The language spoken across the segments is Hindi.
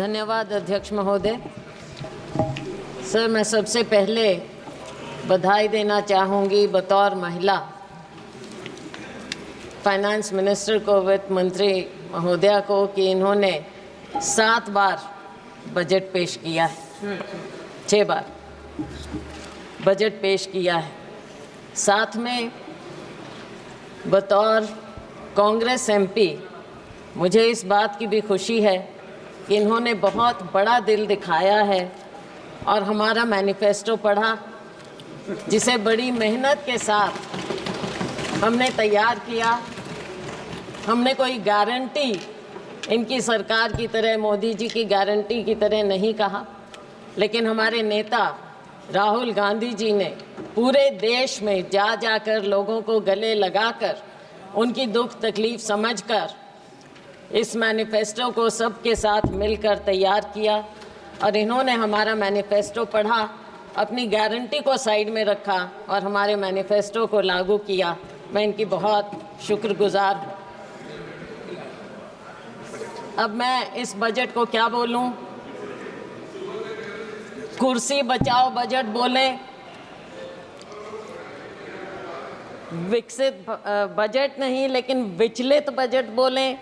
धन्यवाद अध्यक्ष महोदय। सर, मैं सबसे पहले बधाई देना चाहूँगी बतौर महिला फाइनेंस मिनिस्टर को, वित्त मंत्री महोदया को, कि इन्होंने 7 बार बजट पेश किया है, 6 बार बजट पेश किया है। साथ में बतौर कांग्रेस एमपी मुझे इस बात की भी खुशी है कि इन्होंने बहुत बड़ा दिल दिखाया है और हमारा मैनिफेस्टो पढ़ा, जिसे बड़ी मेहनत के साथ हमने तैयार किया। हमने कोई गारंटी इनकी सरकार की तरह, मोदी जी की गारंटी की तरह नहीं कहा, लेकिन हमारे नेता राहुल गांधी जी ने पूरे देश में जा जाकर लोगों को गले लगाकर उनकी दुख तकलीफ समझकर इस मैनिफेस्टो को सबके साथ मिलकर तैयार किया। और इन्होंने हमारा मैनिफेस्टो पढ़ा, अपनी गारंटी को साइड में रखा और हमारे मैनिफेस्टो को लागू किया। मैं इनकी बहुत शुक्रगुजार हूँ। अब मैं इस बजट को क्या बोलूं? कुर्सी बचाओ बजट बोलें, विकसित बजट नहीं लेकिन विचलित बजट बोलें,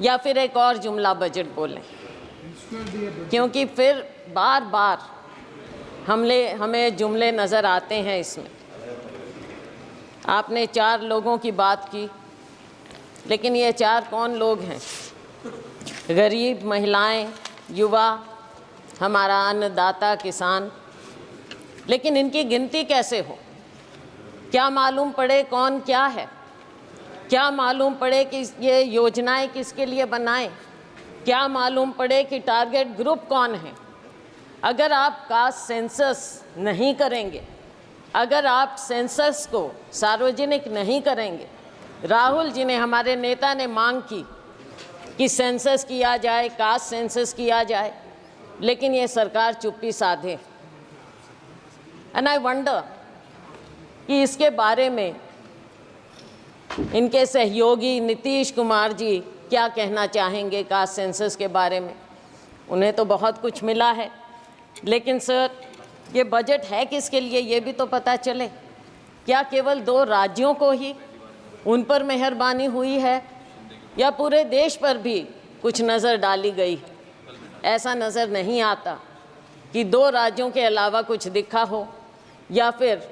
या फिर एक और जुमला बजट बोलें, क्योंकि फिर बार बार हमें जुमले नज़र आते हैं इसमें। आपने 4 लोगों की बात की, लेकिन ये 4 कौन लोग हैं? गरीब, महिलाएं, युवा, हमारा अन्नदाता किसान। लेकिन इनकी गिनती कैसे हो? क्या मालूम पड़े कौन क्या है? क्या मालूम पड़े कि ये योजनाएं किसके लिए बनाएं? क्या मालूम पड़े कि टारगेट ग्रुप कौन है? अगर आप कास्ट सेंसस नहीं करेंगे, अगर आप सेंसस को सार्वजनिक नहीं करेंगे, राहुल जी ने, हमारे नेता ने मांग की कि सेंसस किया जाए, कास्ट सेंसस किया जाए, लेकिन ये सरकार चुप्पी साधे। एंड आई वंडर कि इसके बारे में इनके सहयोगी नीतीश कुमार जी क्या कहना चाहेंगे कास्ट सेंसस के बारे में। उन्हें तो बहुत कुछ मिला है, लेकिन सर ये बजट है किसके लिए ये भी तो पता चले। क्या केवल 2 राज्यों को ही उन पर मेहरबानी हुई है, या पूरे देश पर भी कुछ नज़र डाली गई? ऐसा नज़र नहीं आता कि 2 राज्यों के अलावा कुछ दिखा हो, या फिर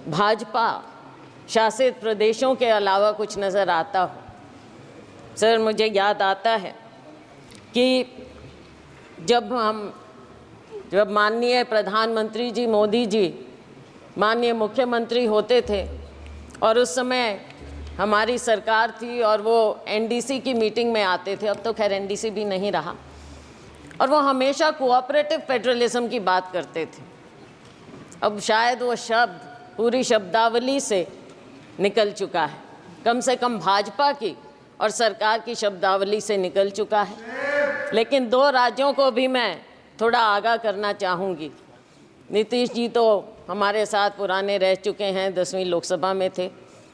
भाजपा शासित प्रदेशों के अलावा कुछ नज़र आता हो। सर, मुझे याद आता है कि जब माननीय प्रधानमंत्री जी मोदी जी माननीय मुख्यमंत्री होते थे और उस समय हमारी सरकार थी और वो एनडीसी की मीटिंग में आते थे, अब तो खैर एनडीसी भी नहीं रहा, और वो हमेशा कोऑपरेटिव फेडरलिज्म की बात करते थे। अब शायद वो शब्द पूरी शब्दावली से निकल चुका है, कम से कम भाजपा की और सरकार की शब्दावली से निकल चुका है। लेकिन 2 राज्यों को भी मैं थोड़ा आगाह करना चाहूँगी। नीतीश जी तो हमारे साथ पुराने रह चुके हैं, 10वीं लोकसभा में थे,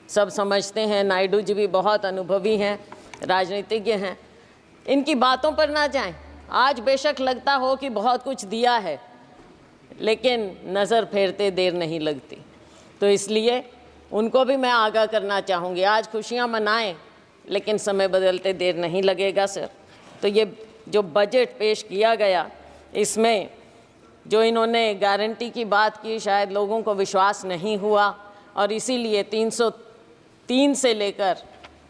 सब समझते हैं। नायडू जी भी बहुत अनुभवी हैं, राजनीतिज्ञ हैं। इनकी बातों पर ना जाएं। आज बेशक लगता हो कि बहुत कुछ दिया है, लेकिन नज़र फेरते देर नहीं लगती, तो इसलिए उनको भी मैं आगाह करना चाहूँगी। आज खुशियाँ मनाएं, लेकिन समय बदलते देर नहीं लगेगा सर। तो ये जो बजट पेश किया गया, इसमें जो इन्होंने गारंटी की बात की, शायद लोगों को विश्वास नहीं हुआ और इसीलिए 303 से लेकर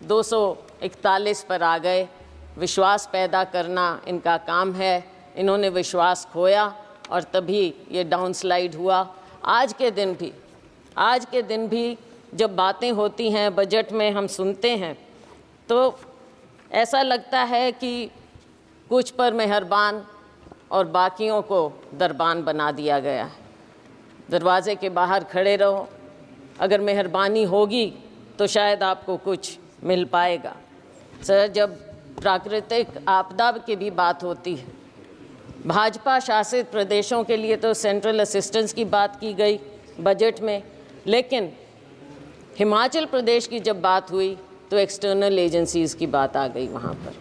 241 पर आ गए। विश्वास पैदा करना इनका काम है। इन्होंने विश्वास खोया और तभी ये डाउनस्लाइड हुआ। आज के दिन भी जब बातें होती हैं बजट में, हम सुनते हैं तो ऐसा लगता है कि कुछ पर मेहरबान और बाकियों को दरबान बना दिया गया है। दरवाजे के बाहर खड़े रहो, अगर मेहरबानी होगी तो शायद आपको कुछ मिल पाएगा। सर, जब प्राकृतिक आपदा की भी बात होती है, भाजपा शासित प्रदेशों के लिए तो सेंट्रल असिस्टेंस की बात की गई बजट में, लेकिन हिमाचल प्रदेश की जब बात हुई तो एक्सटर्नल एजेंसीज़ की बात आ गई वहाँ पर।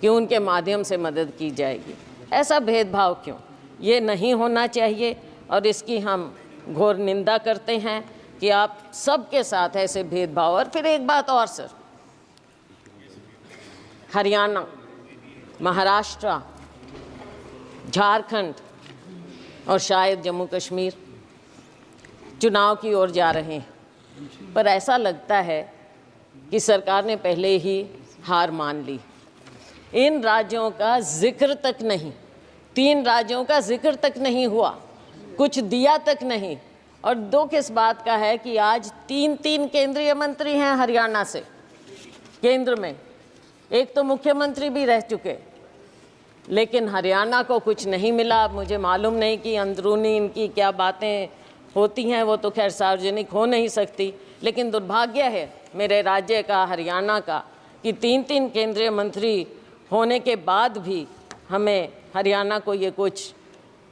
कि उनके माध्यम से मदद की जाएगी। ऐसा भेदभाव क्यों? ये नहीं होना चाहिए और इसकी हम घोर निंदा करते हैं कि आप सबके साथ ऐसे भेदभाव। और फिर एक बात और सर, हरियाणा, महाराष्ट्र, झारखंड और शायद जम्मू कश्मीर चुनाव की ओर जा रहे हैं, पर ऐसा लगता है कि सरकार ने पहले ही हार मान ली। इन राज्यों का जिक्र तक नहीं, 3 राज्यों का जिक्र तक नहीं हुआ, कुछ दिया तक नहीं। और दुख इस बात का है कि आज 3 केंद्रीय मंत्री हैं हरियाणा से केंद्र में, एक तो मुख्यमंत्री भी रह चुके, लेकिन हरियाणा को कुछ नहीं मिला। मुझे मालूम नहीं कि अंदरूनी इनकी क्या बातें होती हैं, वो तो खैर सार्वजनिक हो नहीं सकती, लेकिन दुर्भाग्य है मेरे राज्य का, हरियाणा का, कि 3 केंद्रीय मंत्री होने के बाद भी हमें हरियाणा को ये कुछ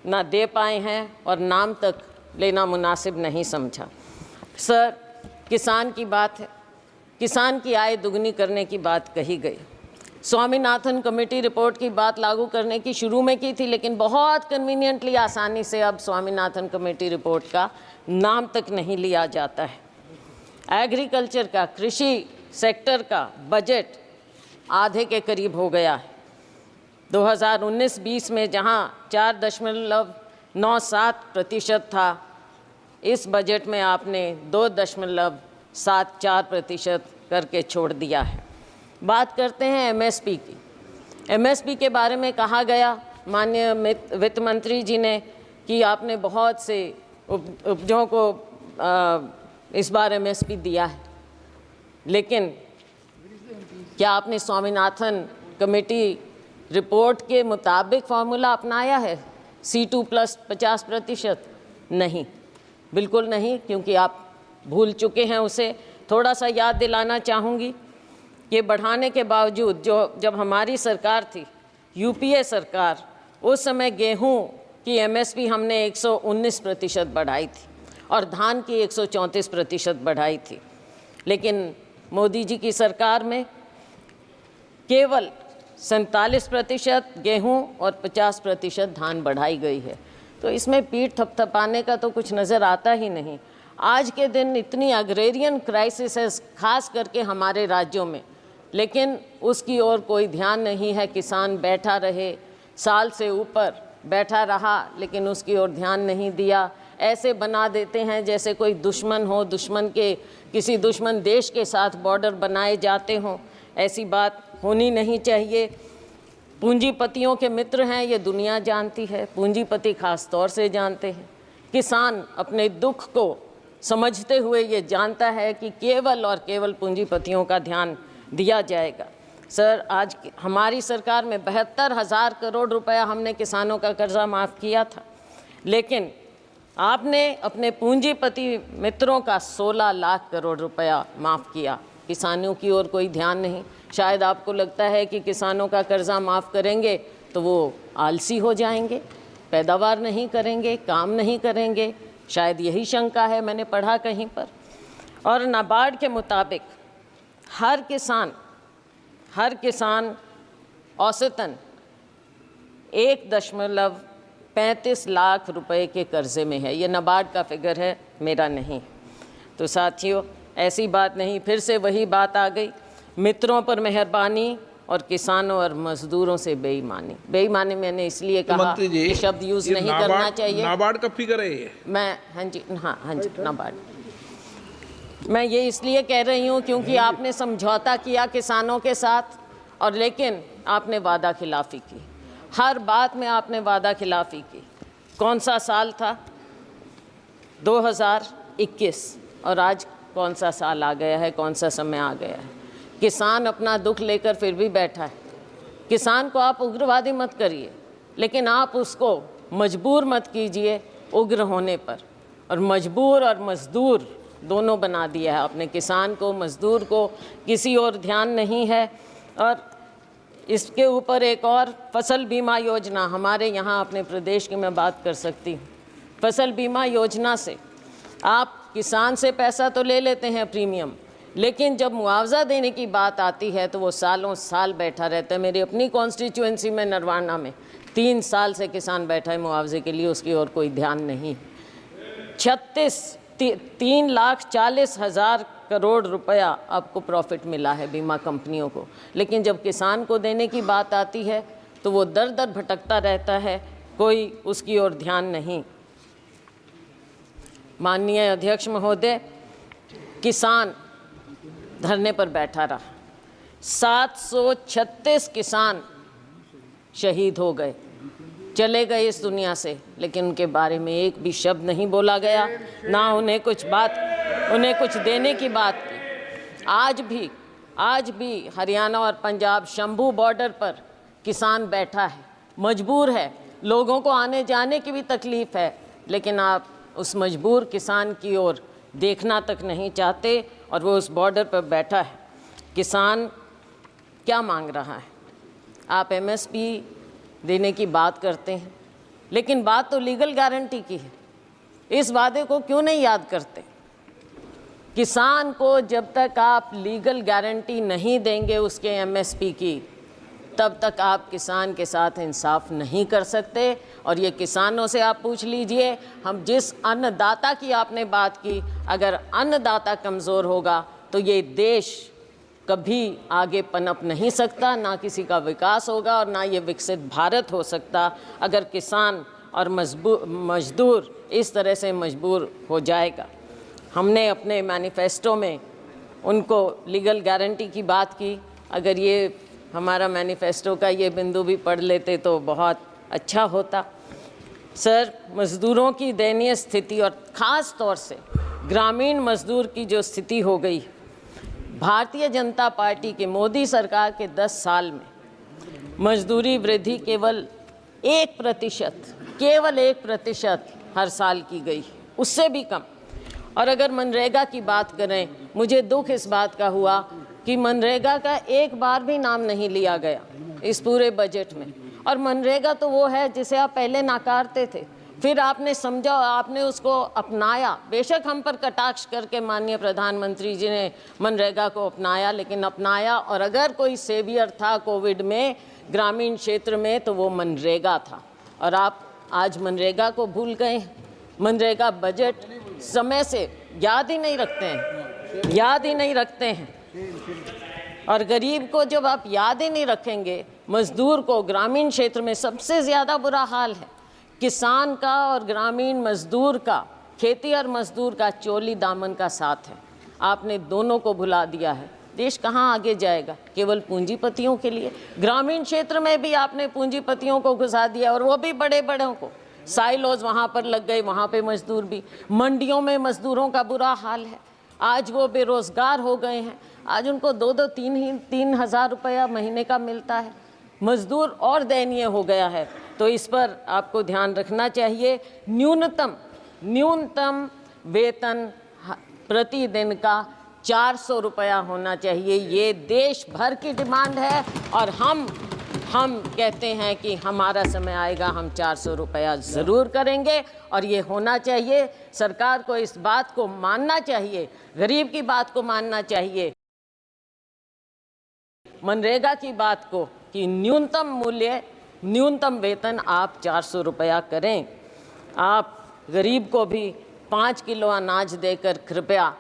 ना दे पाए हैं और नाम तक लेना मुनासिब नहीं समझा। सर, किसान की बात है, किसान की आय दुगनी करने की बात कही गई। स्वामीनाथन कमेटी रिपोर्ट की बात लागू करने की शुरू में की थी, लेकिन बहुत कन्वीनियंटली आसानी से अब स्वामीनाथन कमेटी रिपोर्ट का नाम तक नहीं लिया जाता है। एग्रीकल्चर का, कृषि सेक्टर का बजट आधे के करीब हो गया है। 2019-20 में जहां 4.97% था, इस बजट में आपने 2.74% करके छोड़ दिया है। बात करते हैं एमएसपी की। एमएसपी के बारे में कहा गया माननीय वित्त मंत्री जी ने कि आपने बहुत से उपजों को इस बार एमएसपी दिया है, लेकिन क्या आपने स्वामीनाथन कमेटी रिपोर्ट के मुताबिक फार्मूला अपनाया है? C2 plus 50%? नहीं, बिल्कुल नहीं, क्योंकि आप भूल चुके हैं उसे। थोड़ा सा याद दिलाना चाहूँगी कि बढ़ाने के बावजूद जब हमारी सरकार थी, यूपीए सरकार, उस समय गेहूं की एमएसपी हमने 119% बढ़ाई थी और धान की 134% बढ़ाई थी, लेकिन मोदी जी की सरकार में केवल 47% गेहूं और 50% धान बढ़ाई गई है। तो इसमें पीठ थपथपाने का तो कुछ नज़र आता ही नहीं। आज के दिन इतनी अग्रेरियन क्राइसिस है, खास करके हमारे राज्यों में, लेकिन उसकी ओर कोई ध्यान नहीं है। किसान बैठा रहे, साल से ऊपर बैठा रहा, लेकिन उसकी ओर ध्यान नहीं दिया। ऐसे बना देते हैं जैसे कोई दुश्मन हो, किसी दुश्मन देश के साथ बॉर्डर बनाए जाते हों। ऐसी बात होनी नहीं चाहिए। पूंजीपतियों के मित्र हैं, ये दुनिया जानती है, पूंजीपति खास तौर से जानते हैं। किसान अपने दुख को समझते हुए ये जानता है कि केवल और केवल पूंजीपतियों का ध्यान दिया जाएगा। सर, आज हमारी सरकार में 72,000 करोड़ रुपया हमने किसानों का कर्जा माफ़ किया था, लेकिन आपने अपने पूंजीपति मित्रों का 16 लाख करोड़ रुपया माफ़ किया। किसानों की ओर कोई ध्यान नहीं। शायद आपको लगता है कि किसानों का कर्जा माफ़ करेंगे तो वो आलसी हो जाएंगे, पैदावार नहीं करेंगे, काम नहीं करेंगे, शायद यही शंका है, मैंने पढ़ा कहीं पर। और नाबार्ड के मुताबिक हर किसान औसतन 1.35 लाख रुपए के कर्जे में है। ये नाबार्ड का फिगर है, मेरा नहीं। तो साथियों, ऐसी बात नहीं, फिर से वही बात आ गई, मित्रों पर मेहरबानी और किसानों और मजदूरों से बेईमानी। बेईमानी मैंने इसलिए कहा कि शब्द यूज़ नहीं करना चाहिए। नाबार्ड का फिगर है ये? मैं हाँ जी नाबार्ड। मैं ये इसलिए कह रही हूँ क्योंकि आपने समझौता किया किसानों के साथ, और लेकिन आपने वादा खिलाफ़ी की। हर बात में आपने वादा खिलाफ़ी की। कौन सा साल था? 2021, और आज कौन सा साल आ गया है, कौन सा समय आ गया है। किसान अपना दुख लेकर फिर भी बैठा है। किसान को आप उग्रवादी मत करिए, लेकिन आप उसको मजबूर मत कीजिए उग्र होने पर। और मजबूर और मजदूर दोनों बना दिया है आपने, किसान को, मजदूर को, किसी और ध्यान नहीं है। और इसके ऊपर एक और फसल बीमा योजना हमारे यहाँ अपने प्रदेश की मैं बात कर सकती हूँ। फसल बीमा योजना से आप किसान से पैसा तो ले लेते हैं प्रीमियम, लेकिन जब मुआवजा देने की बात आती है तो वो सालों साल बैठा रहता है। मेरी अपनी कॉन्स्टिट्यूएंसी में नरवाना में 3 साल से किसान बैठा है मुआवजे के लिए, उसकी ओर कोई ध्यान नहीं। 3,40,000 करोड़ रुपया आपको प्रॉफिट मिला है बीमा कंपनियों को, लेकिन जब किसान को देने की बात आती है तो वो दर दर भटकता रहता है, कोई उसकी ओर ध्यान नहीं। माननीय अध्यक्ष महोदय, किसान धरने पर बैठा रहा, 736 किसान शहीद हो गए, चले गए इस दुनिया से, लेकिन उनके बारे में एक भी शब्द नहीं बोला गया, ना उन्हें कुछ देने की बात की। आज भी हरियाणा और पंजाब शंभू बॉर्डर पर किसान बैठा है, मजबूर है, लोगों को आने जाने की भी तकलीफ़ है, लेकिन आप उस मजबूर किसान की ओर देखना तक नहीं चाहते और वो उस बॉर्डर पर बैठा है। किसान क्या मांग रहा है? आप एमएसपी देने की बात करते हैं, लेकिन बात तो लीगल गारंटी की है। इस वादे को क्यों नहीं याद करते? किसान को जब तक आप लीगल गारंटी नहीं देंगे उसके एमएसपी की, तब तक आप किसान के साथ इंसाफ नहीं कर सकते। और ये किसानों से आप पूछ लीजिए, हम जिस अन्नदाता की आपने बात की, अगर अन्नदाता कमज़ोर होगा तो ये देश कभी आगे पनप नहीं सकता, ना किसी का विकास होगा और ना ये विकसित भारत हो सकता अगर किसान और मजदूर इस तरह से मजबूर हो जाएगा। हमने अपने मैनिफेस्टो में उनको लीगल गारंटी की बात की। अगर ये हमारा मैनिफेस्टो का ये बिंदु भी पढ़ लेते तो बहुत अच्छा होता। सर, मज़दूरों की दयनीय स्थिति और ख़ास तौर से ग्रामीण मज़दूर की जो स्थिति हो गई, भारतीय जनता पार्टी के मोदी सरकार के 10 साल में मजदूरी वृद्धि केवल 1% हर साल की गई, उससे भी कम। और अगर मनरेगा की बात करें, मुझे दुख इस बात का हुआ कि मनरेगा का एक बार भी नाम नहीं लिया गया इस पूरे बजट में। और मनरेगा तो वो है जिसे आप पहले नाकारते थे, फिर आपने समझा, आपने उसको अपनाया। बेशक हम पर कटाक्ष करके माननीय प्रधानमंत्री जी ने मनरेगा को अपनाया, लेकिन अपनाया। और अगर कोई सेवियर था कोविड में ग्रामीण क्षेत्र में तो वो मनरेगा था, और आप आज मनरेगा को भूल गए। मनरेगा बजट समय से याद ही नहीं रखते हैं। और गरीब को जब आप याद ही नहीं रखेंगे, मजदूर को ग्रामीण क्षेत्र में सबसे ज़्यादा बुरा हाल है। किसान का और ग्रामीण मजदूर का, खेती और मजदूर का चोली दामन का साथ है। आपने दोनों को भुला दिया है। देश कहाँ आगे जाएगा? केवल पूंजीपतियों के लिए। ग्रामीण क्षेत्र में भी आपने पूंजीपतियों को घुसा दिया, और वो भी बड़े बड़ों को। साइलोज वहाँ पर लग गए, वहाँ पे मजदूर भी। मंडियों में मजदूरों का बुरा हाल है। आज वो बेरोज़गार हो गए हैं, आज उनको 2-3 हज़ार रुपया महीने का मिलता है। मजदूर और दयनीय हो गया है। तो इस पर आपको ध्यान रखना चाहिए। न्यूनतम वेतन प्रतिदिन का 400 रुपया होना चाहिए। ये देश भर की डिमांड है, और हम कहते हैं कि हमारा समय आएगा, हम 400 रुपया ज़रूर करेंगे, और ये होना चाहिए। सरकार को इस बात को मानना चाहिए, गरीब की बात को मानना चाहिए, मनरेगा की बात को, कि न्यूनतम वेतन आप 400 रुपया करें। आप गरीब को भी 5 किलो अनाज देकर कृपया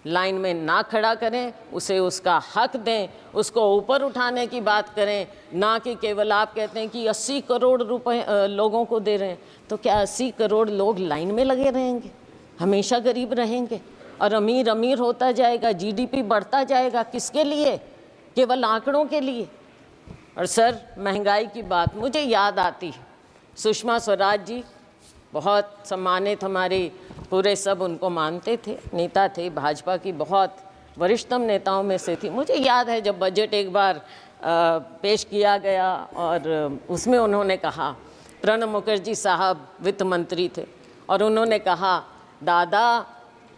लाइन में ना खड़ा करें, उसे उसका हक दें, उसको ऊपर उठाने की बात करें, ना कि केवल आप कहते हैं कि 80 करोड़ रुपए लोगों को दे रहे हैं। तो क्या 80 करोड़ लोग लाइन में लगे रहेंगे? हमेशा गरीब रहेंगे और अमीर होता जाएगा, जीडीपी बढ़ता जाएगा। किसके लिए? केवल आंकड़ों के लिए। और सर, महंगाई की बात मुझे याद आती है, सुषमा स्वराज जी बहुत सम्मानित, हमारे पूरे सब उनको मानते थे, नेता थे, भाजपा की बहुत वरिष्ठतम नेताओं में से थी। मुझे याद है जब बजट एक बार पेश किया गया और उसमें उन्होंने कहा, प्रणब मुखर्जी साहब वित्त मंत्री थे, और उन्होंने कहा, दादा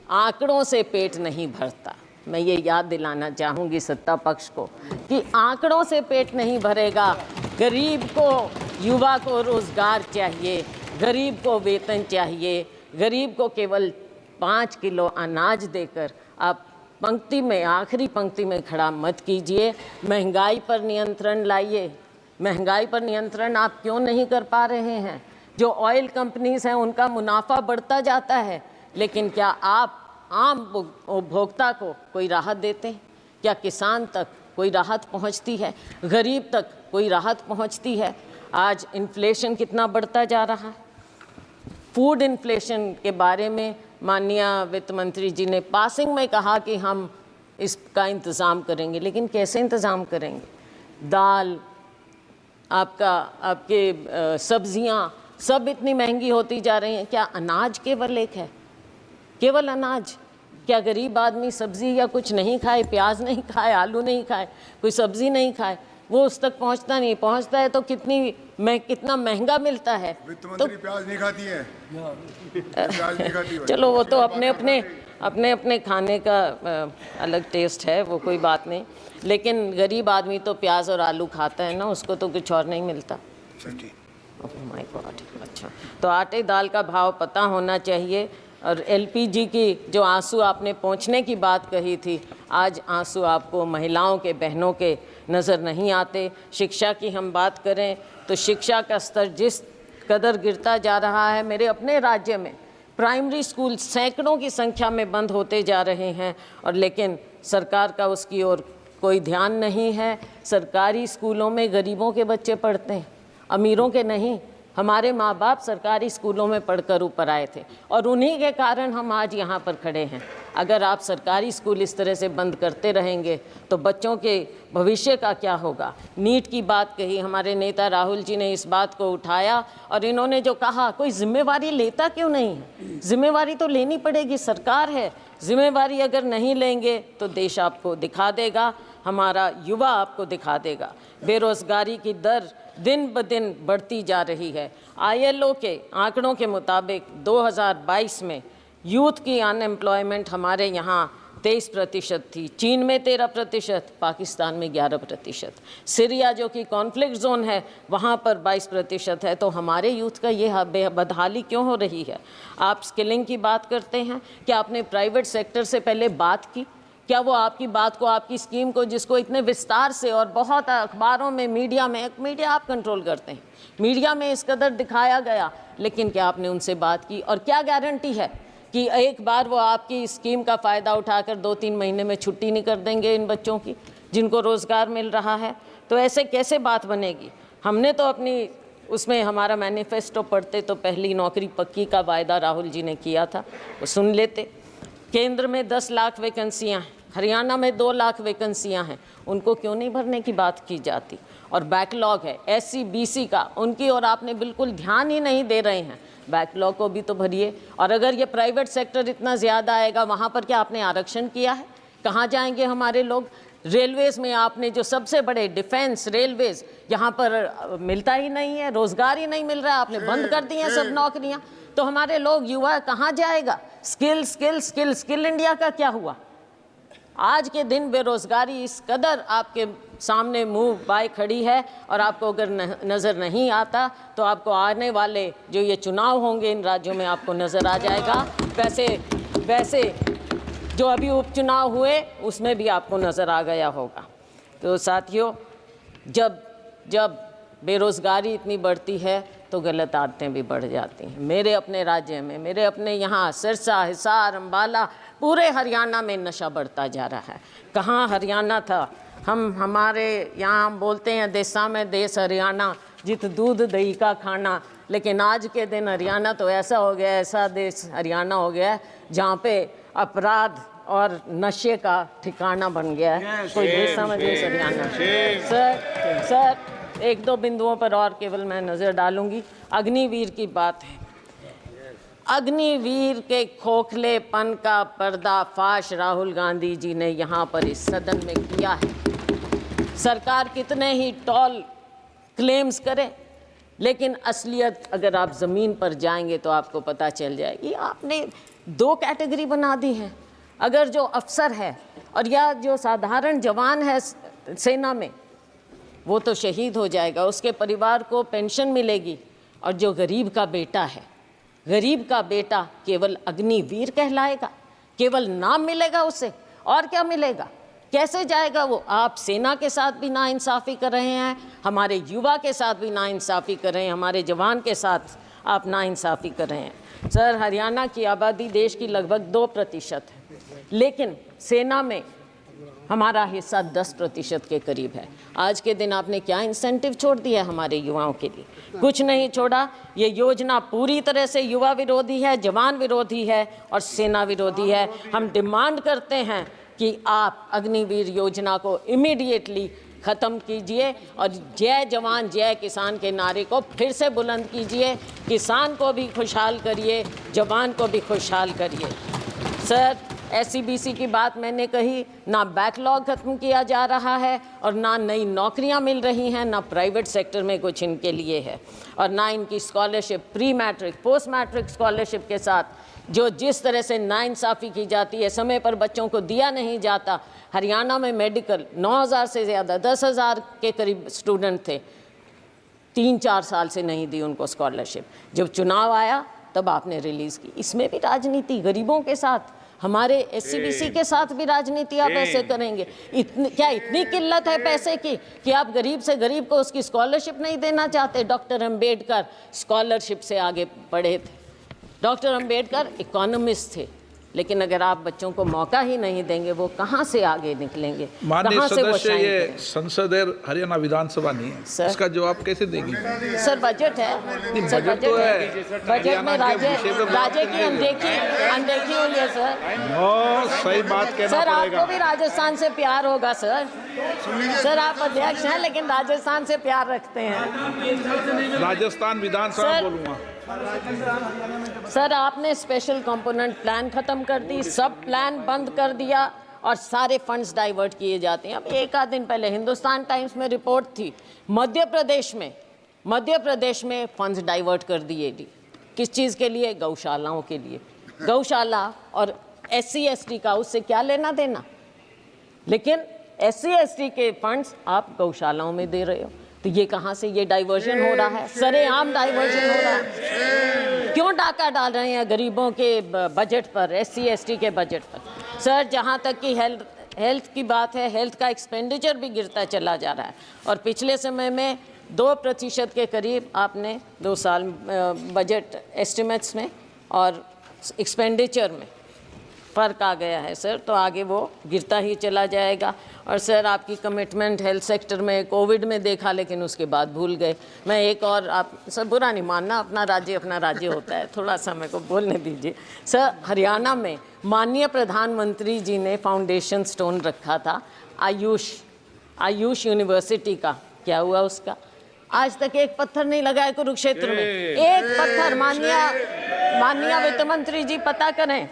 आंकड़ों से पेट नहीं भरता। मैं ये याद दिलाना चाहूँगी सत्ता पक्ष को कि आंकड़ों से पेट नहीं भरेगा। गरीब को, युवा को रोज़गार चाहिए, गरीब को वेतन चाहिए। गरीब को केवल 5 किलो अनाज देकर आप पंक्ति में, आखिरी पंक्ति में खड़ा मत कीजिए। महंगाई पर नियंत्रण लाइए। महंगाई पर नियंत्रण आप क्यों नहीं कर पा रहे हैं? जो ऑयल कंपनीज हैं उनका मुनाफा बढ़ता जाता है, लेकिन क्या आप आम उपभोक्ता को कोई राहत देते हैं? क्या किसान तक कोई राहत पहुंचती है? गरीब तक कोई राहत पहुंचती है? आज इन्फ्लेशन कितना बढ़ता जा रहा है। फूड इन्फ्लेशन के बारे में माननीय वित्त मंत्री जी ने पासिंग में कहा कि हम इसका इंतज़ाम करेंगे, लेकिन कैसे इंतज़ाम करेंगे? दाल, आपके सब्जियां सब इतनी महंगी होती जा रही हैं। क्या अनाज केवल एक है? केवल अनाज? क्या गरीब आदमी सब्जी या कुछ नहीं खाए, प्याज नहीं खाए, आलू नहीं खाए, कोई सब्जी नहीं खाए, वो उस तक पहुंचता नहीं? पहुंचता है तो कितना महंगा मिलता है। वित्त मंत्री प्याज नहीं खाती है, प्याज नहीं खाती है। चलो वो तो अपने अपने खाने का अलग टेस्ट है, वो कोई बात नहीं, लेकिन गरीब आदमी तो प्याज और आलू खाता है ना, उसको तो कुछ और नहीं मिलता। Oh my God. अच्छा, तो आटे दाल का भाव पता होना चाहिए। और एलपीजी की जो आंसू आपने पहुंचने की बात कही थी, आज आंसू आपको महिलाओं के, बहनों के नज़र नहीं आते। शिक्षा की हम बात करें तो शिक्षा का स्तर जिस कदर गिरता जा रहा है, मेरे अपने राज्य में प्राइमरी स्कूल सैकड़ों की संख्या में बंद होते जा रहे हैं, और लेकिन सरकार का उसकी ओर कोई ध्यान नहीं है। सरकारी स्कूलों में गरीबों के बच्चे पढ़ते हैं, अमीरों के नहीं। हमारे माँ बाप सरकारी स्कूलों में पढ़कर ऊपर आए थे, और उन्हीं के कारण हम आज यहाँ पर खड़े हैं। अगर आप सरकारी स्कूल इस तरह से बंद करते रहेंगे तो बच्चों के भविष्य का क्या होगा? नीट की बात कही, हमारे नेता राहुल जी ने इस बात को उठाया, और इन्होंने जो कहा, कोई जिम्मेवारी लेता क्यों नहीं है? जिम्मेवारी तो लेनी पड़ेगी, सरकार है। जिम्मेवारी अगर नहीं लेंगे तो देश आपको दिखा देगा, हमारा युवा आपको दिखा देगा। बेरोजगारी की दर दिन ब दिन बढ़ती जा रही है। ILO के आंकड़ों के मुताबिक 2022 में यूथ की अनएम्प्लॉयमेंट हमारे यहाँ 23% थी, चीन में 13%, पाकिस्तान में 11%, सीरिया जो कि कॉन्फ्लिक्ट जोन है वहाँ पर 22% है। तो हमारे यूथ का ये बदहाली क्यों हो रही है? आप स्किलिंग की बात करते हैं, क्या आपने प्राइवेट सेक्टर से पहले बात की? क्या वो आपकी बात को, आपकी स्कीम को, जिसको इतने विस्तार से और बहुत अखबारों में, मीडिया आप कंट्रोल करते हैं, मीडिया में इस कदर दिखाया गया, लेकिन क्या आपने उनसे बात की? और क्या गारंटी है कि एक बार वो आपकी स्कीम का फ़ायदा उठाकर 2-3 महीने में छुट्टी नहीं कर देंगे इन बच्चों की जिनको रोज़गार मिल रहा है? तो ऐसे कैसे बात बनेगी? हमने तो अपनी उसमें हमारा मैनिफेस्टो पढ़ते तो पहली नौकरी पक्की का वायदा राहुल जी ने किया था, वो सुन लेते। केंद्र में 10 लाख वैकेंसियाँ हैं, हरियाणा में 2 लाख वैकेंसियाँ हैं, उनको क्यों नहीं भरने की बात की जाती? और बैकलॉग है SC BC का, उनकी और आपने बिल्कुल ध्यान ही नहीं दे रहे हैं। बैकलॉग को भी तो भरिए। और अगर ये प्राइवेट सेक्टर इतना ज़्यादा आएगा, वहाँ पर क्या आपने आरक्षण किया है? कहाँ जाएंगे हमारे लोग? रेलवेज़ में आपने जो सबसे बड़े डिफेंस रेलवेज़, यहाँ पर मिलता ही नहीं है, रोज़गार ही नहीं मिल रहा है, आपने बंद कर दी हैं सब नौकरियाँ। तो हमारे लोग, युवा कहाँ जाएगा? Skill skill skill skill India का क्या हुआ? आज के दिन बेरोज़गारी इस कदर आपके सामने मुंह बाय खड़ी है, और आपको अगर नज़र नहीं आता तो आपको आने वाले जो ये चुनाव होंगे इन राज्यों में आपको नज़र आ जाएगा। वैसे जो अभी उपचुनाव हुए उसमें भी आपको नज़र आ गया होगा। तो साथियों, जब बेरोज़गारी इतनी बढ़ती है तो गलत आदतें भी बढ़ जाती हैं। मेरे अपने राज्य में, मेरे अपने यहाँ सिरसा, हिसार, अम्बाला, पूरे हरियाणा में नशा बढ़ता जा रहा है। कहाँ हरियाणा था? हमारे यहाँ बोलते हैं देसा में देश हरियाणा, जित दूध दही का खाना। लेकिन आज के दिन हरियाणा तो ऐसा हो गया, ऐसा देश हरियाणा हो गया है जहाँ पे अपराध और नशे का ठिकाना बन गया है। कोई देसा में देश हरियाणा। सर 1-2 बिंदुओं पर और केवल मैं नज़र डालूंगी। अग्निवीर की बात है। अग्निवीर के खोखलेपन का पर्दाफाश राहुल गांधी जी ने यहाँ पर इस सदन में किया है। सरकार कितने ही टॉल क्लेम्स करे, लेकिन असलियत अगर आप ज़मीन पर जाएंगे तो आपको पता चल जाएगी। आपने 2 कैटेगरी बना दी है। अगर जो अफसर है और या जो साधारण जवान है सेना में, वो तो शहीद हो जाएगा, उसके परिवार को पेंशन मिलेगी। और जो गरीब का बेटा है, गरीब का बेटा केवल अग्निवीर कहलाएगा, केवल नाम मिलेगा उसे, और क्या मिलेगा? कैसे जाएगा वो? आप सेना के साथ भी नाइंसाफ़ी कर रहे हैं, हमारे युवा के साथ भी नाइंसाफ़ी कर रहे हैं, हमारे जवान के साथ आप नाइंसाफ़ी कर रहे हैं। सर, हरियाणा की आबादी देश की लगभग 2% है, लेकिन सेना में हमारा हिस्सा 10% के करीब है। आज के दिन आपने क्या इंसेंटिव छोड़ दिया हमारे युवाओं के लिए? कुछ नहीं छोड़ा। ये योजना पूरी तरह से युवा विरोधी है, जवान विरोधी है और सेना विरोधी है। हम डिमांड करते हैं कि आप अग्निवीर योजना को इमीडिएटली ख़त्म कीजिए और जय जवान जय किसान के नारे को फिर से बुलंद कीजिए। किसान को भी खुशहाल करिए, जवान को भी खुशहाल करिए। सर, SCBC की बात मैंने कही, ना बैकलॉग ख़त्म किया जा रहा है और ना नई नौकरियां मिल रही हैं, ना प्राइवेट सेक्टर में कुछ इनके लिए है, और ना इनकी scholarship, pre matric post matric scholarship के साथ जो जिस तरह से नाइंसाफ़ी की जाती है, समय पर बच्चों को दिया नहीं जाता। हरियाणा में मेडिकल 9,000 से ज़्यादा 10,000 के करीब स्टूडेंट थे, 3-4 साल से नहीं दी उनको स्कॉलरशिप। जब चुनाव आया तब आपने रिलीज़ की। इसमें भी राजनीति, गरीबों के साथ, हमारे SCBC के साथ भी राजनीति आप ऐसे करेंगे? क्या इतनी किल्लत है पैसे की कि आप गरीब से गरीब को उसकी स्कॉलरशिप नहीं देना चाहते? डॉक्टर अंबेडकर स्कॉलरशिप से आगे बढ़े थे। डॉक्टर अंबेडकर इकोनॉमिस्ट थे, लेकिन अगर आप बच्चों को मौका ही नहीं देंगे, वो कहाँ से आगे निकलेंगे? माननीय सदस्य, ये संसद है, हरियाणा विधानसभा नहीं है, सर, इसका जवाब कैसे देंगी? सर, बजट है, सर, बजट तो है, बजट में राज्य की अनदेखी हुई है सर। सही बात कहना सर, पड़ेगा। आपको भी राजस्थान से प्यार होगा सर। सर, आप अध्यक्ष हैं लेकिन राजस्थान से प्यार रखते हैं। राजस्थान विधानसभा बोलूँगा। सर, आपने स्पेशल कंपोनेंट प्लान खत्म कर दी, सब प्लान बंद कर दिया और सारे फंड्स डाइवर्ट किए जाते हैं। अब एक आध दिन पहले हिंदुस्तान टाइम्स में रिपोर्ट थी, मध्य प्रदेश में फंड्स डाइवर्ट कर दिए। किस चीज़ के लिए? गौशालाओं के लिए। गौशाला और SC/ST का उससे क्या लेना देना? लेकिन SC/ST के फंड्स आप गौशालाओं में दे रहे हो, तो ये कहाँ से ये डाइवर्जन हो रहा है? सरेआम डाइवर्जन हो रहा है। क्यों डाका डाल रहे हैं गरीबों के बजट पर, SC/ST के बजट पर? सर, जहाँ तक कि हेल्थ की बात है, हेल्थ का एक्सपेंडिचर भी गिरता चला जा रहा है और पिछले समय में 2% के करीब आपने 2 साल बजट एस्टिमेट्स में और एक्सपेंडिचर में फ़र्क आ गया है सर, तो आगे वो गिरता ही चला जाएगा। और सर, आपकी कमिटमेंट हेल्थ सेक्टर में कोविड में देखा, लेकिन उसके बाद भूल गए। मैं एक और, आप सर बुरा नहीं मानना, अपना राज्य होता है, थोड़ा सा मेरे को बोलने दीजिए। सर, हरियाणा में माननीय प्रधानमंत्री जी ने फाउंडेशन स्टोन रखा था आयुष यूनिवर्सिटी का, क्या हुआ उसका? आज तक एक पत्थर नहीं लगा है कुरुक्षेत्र में, एक पत्थर। माननीय वित्त मंत्री जी पता करें।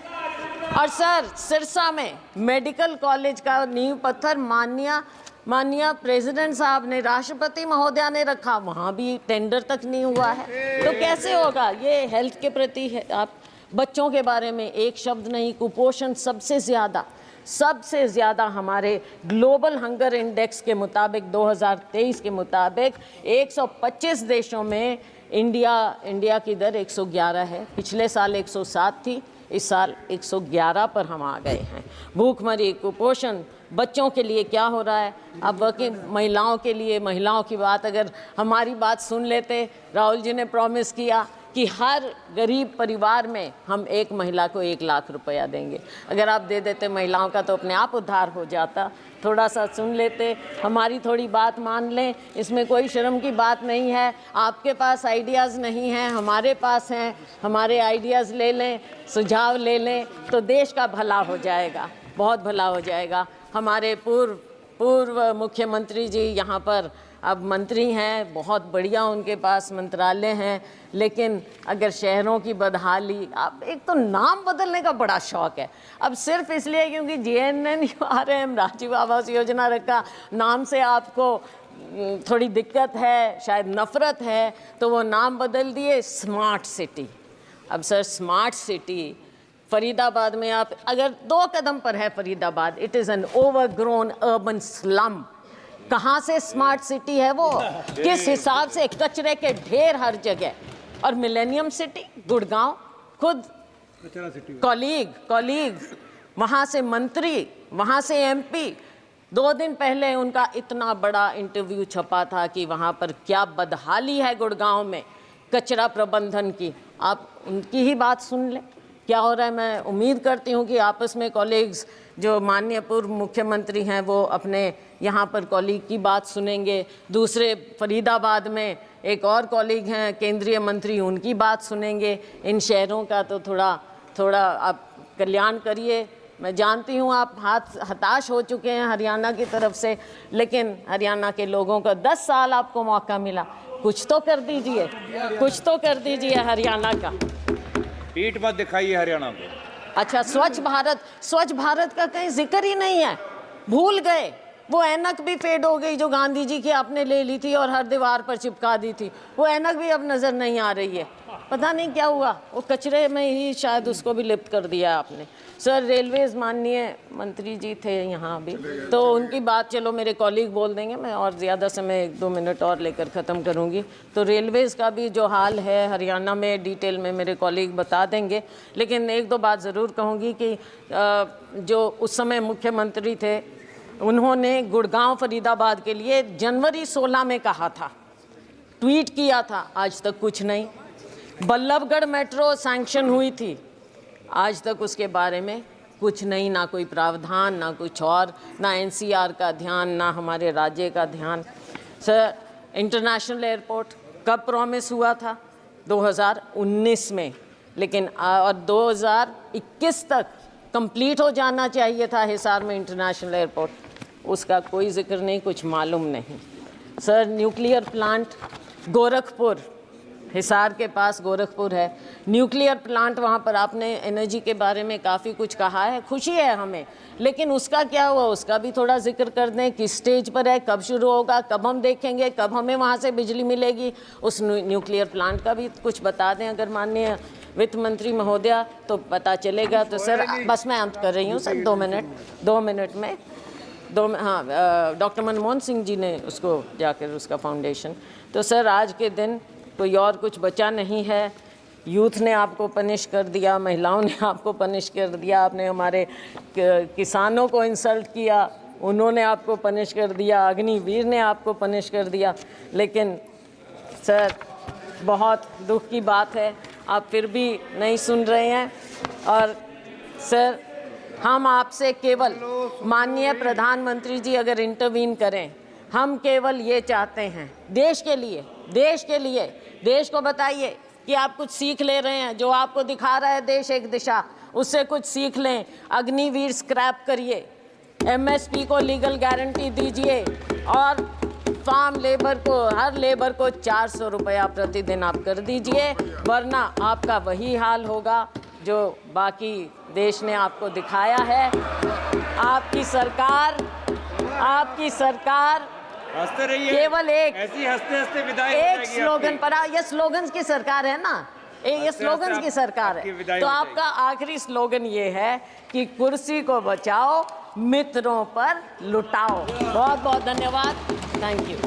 और सर, सिरसा में मेडिकल कॉलेज का नींव पत्थर माननीय प्रेसिडेंट साहब ने, राष्ट्रपति महोदया ने रखा, वहाँ भी टेंडर तक नहीं हुआ है, तो कैसे होगा? ये हेल्थ के प्रति है। आप बच्चों के बारे में एक शब्द नहीं। कुपोषण सबसे ज़्यादा हमारे ग्लोबल हंगर इंडेक्स के मुताबिक 2023 के मुताबिक 125 देशों में इंडिया की दर 111 है। पिछले साल 107 थी, इस साल 111 पर हम आ गए हैं। भूखमरी, कुपोषण, बच्चों के लिए क्या हो रहा है? अब वर्किंग महिलाओं के लिए, महिलाओं की बात अगर हमारी बात सुन लेते, राहुल जी ने प्रॉमिस किया कि हर गरीब परिवार में हम एक महिला को 1 लाख रुपया देंगे। अगर आप दे देते महिलाओं का तो अपने आप उद्धार हो जाता। थोड़ा सा सुन लेते, हमारी थोड़ी बात मान लें, इसमें कोई शर्म की बात नहीं है। आपके पास आइडियाज़ नहीं हैं, हमारे पास हैं, हमारे आइडियाज़ ले लें, सुझाव ले लें, तो देश का भला हो जाएगा, बहुत भला हो जाएगा। हमारे पूर्व मुख्यमंत्री जी यहाँ पर अब मंत्री हैं, बहुत बढ़िया उनके पास मंत्रालय हैं, लेकिन अगर शहरों की बदहाली, आप एक तो नाम बदलने का बड़ा शौक़ है, अब सिर्फ इसलिए क्योंकि JNNURM राजीव आवास योजना रखा, नाम से आपको थोड़ी दिक्कत है, शायद नफ़रत है, तो वो नाम बदल दिए स्मार्ट सिटी। अब सर, स्मार्ट सिटी फरीदाबाद में आप अगर 2 कदम पर है Faridabad, it is an overgrown urban slum. कहाँ से स्मार्ट सिटी है वो? किस हिसाब से? कचरे के ढेर हर जगह। और मिलेनियम सिटी गुड़गांव, खुद कॉलीग वहाँ से मंत्री, वहाँ से एमपी। 2 दिन पहले उनका इतना बड़ा इंटरव्यू छपा था कि वहाँ पर क्या बदहाली है गुड़गांव में कचरा प्रबंधन की। आप उनकी ही बात सुन लें क्या हो रहा है। मैं उम्मीद करती हूँ कि आपस में कॉलीग्स जो माननीय पूर्व मुख्यमंत्री हैं वो अपने यहाँ पर कॉलीग की बात सुनेंगे, दूसरे फरीदाबाद में एक और कॉलीग हैं केंद्रीय मंत्री, उनकी बात सुनेंगे। इन शहरों का तो थोड़ा आप कल्याण करिए। मैं जानती हूँ आप हताश हो चुके हैं हरियाणा की तरफ से, लेकिन हरियाणा के लोगों का 10 साल आपको मौका मिला, कुछ तो कर दीजिए, कुछ तो कर दीजिए हरियाणा का। पीठ मत दिखाइए हरियाणा को। अच्छा, स्वच्छ भारत का कहीं जिक्र ही नहीं है, भूल गए। वो ऐनक भी फेड हो गई जो गांधी जी की आपने ले ली थी और हर दीवार पर चिपका दी थी, वो ऐनक भी अब नज़र नहीं आ रही है। पता नहीं क्या हुआ, वो कचरे में ही शायद उसको भी लिप्त कर दिया आपने। सर, रेलवेज माननीय मंत्री जी थे यहाँ भी, तो उनकी बात चलो मेरे कॉलीग बोल देंगे, मैं और ज़्यादा समय 1-2 मिनट और लेकर ख़त्म करूँगी। तो रेलवेज़ का भी जो हाल है हरियाणा में डिटेल में मेरे कॉलीग बता देंगे, लेकिन 1-2 बात ज़रूर कहूँगी कि जो उस समय मुख्यमंत्री थे उन्होंने गुड़गांव फरीदाबाद के लिए जनवरी 16 में कहा था, ट्वीट किया था, आज तक कुछ नहीं। बल्लभगढ़ मेट्रो सैंक्शन हुई थी, आज तक उसके बारे में कुछ नहीं, ना कोई प्रावधान, ना कुछ और, ना एनसीआर का ध्यान, ना हमारे राज्य का ध्यान। सर, इंटरनेशनल एयरपोर्ट कब प्रॉमिस हुआ था? 2019 में, लेकिन और 2021 तक कंप्लीट हो जाना चाहिए था हिसार में इंटरनेशनल एयरपोर्ट, उसका कोई जिक्र नहीं, कुछ मालूम नहीं। Sir, nuclear plant Gorakhpur, Hisar के पास गोरखपुर है, न्यूक्लियर प्लांट, वहाँ पर आपने एनर्जी के बारे में काफ़ी कुछ कहा है, खुशी है हमें, लेकिन उसका क्या हुआ, उसका भी थोड़ा जिक्र कर दें। किस स्टेज पर है, कब शुरू होगा, कब हम देखेंगे, कब हमें वहाँ से बिजली मिलेगी, उस न्यूक्लियर प्लांट का भी कुछ बता दें अगर माननीय वित्त मंत्री महोदया, तो पता चलेगा। तो सर, बस मैं अंत कर रही हूँ सर, 2 मिनट में हाँ, डॉक्टर मनमोहन सिंह जी ने उसको जाकर उसका फाउंडेशन। तो सर, आज के दिन कोई और कुछ बचा नहीं है। यूथ ने आपको पनिश कर दिया, महिलाओं ने आपको पनिश कर दिया, आपने हमारे किसानों को इंसल्ट किया, उन्होंने आपको पनिश कर दिया, अग्निवीर ने आपको पनिश कर दिया। लेकिन सर, बहुत दुख की बात है, आप फिर भी नहीं सुन रहे हैं। और सर, हम आपसे केवल, माननीय प्रधानमंत्री जी अगर इंटरवीन करें, हम केवल ये चाहते हैं देश के लिए, देश को बताइए कि आप कुछ सीख ले रहे हैं, जो आपको दिखा रहा है देश एक दिशा, उससे कुछ सीख लें। अग्निवीर स्क्रैप करिए, एमएसपी को लीगल गारंटी दीजिए और फार्म लेबर को, हर लेबर को 400 रुपया प्रतिदिन आप कर दीजिए, वरना आपका वही हाल होगा जो बाकी देश ने आपको दिखाया है। आपकी सरकार हंसते रहिए, केवल ऐसी हंसते विदाई हो जाएगी स्लोगन पर, ये स्लोगन्स की सरकार है ना, ये स्लोगन्स की सरकार है। तो आपका आखिरी स्लोगन ये है कि कुर्सी को बचाओ, मित्रों पर लुटाओ। बहुत बहुत धन्यवाद, थैंक यू।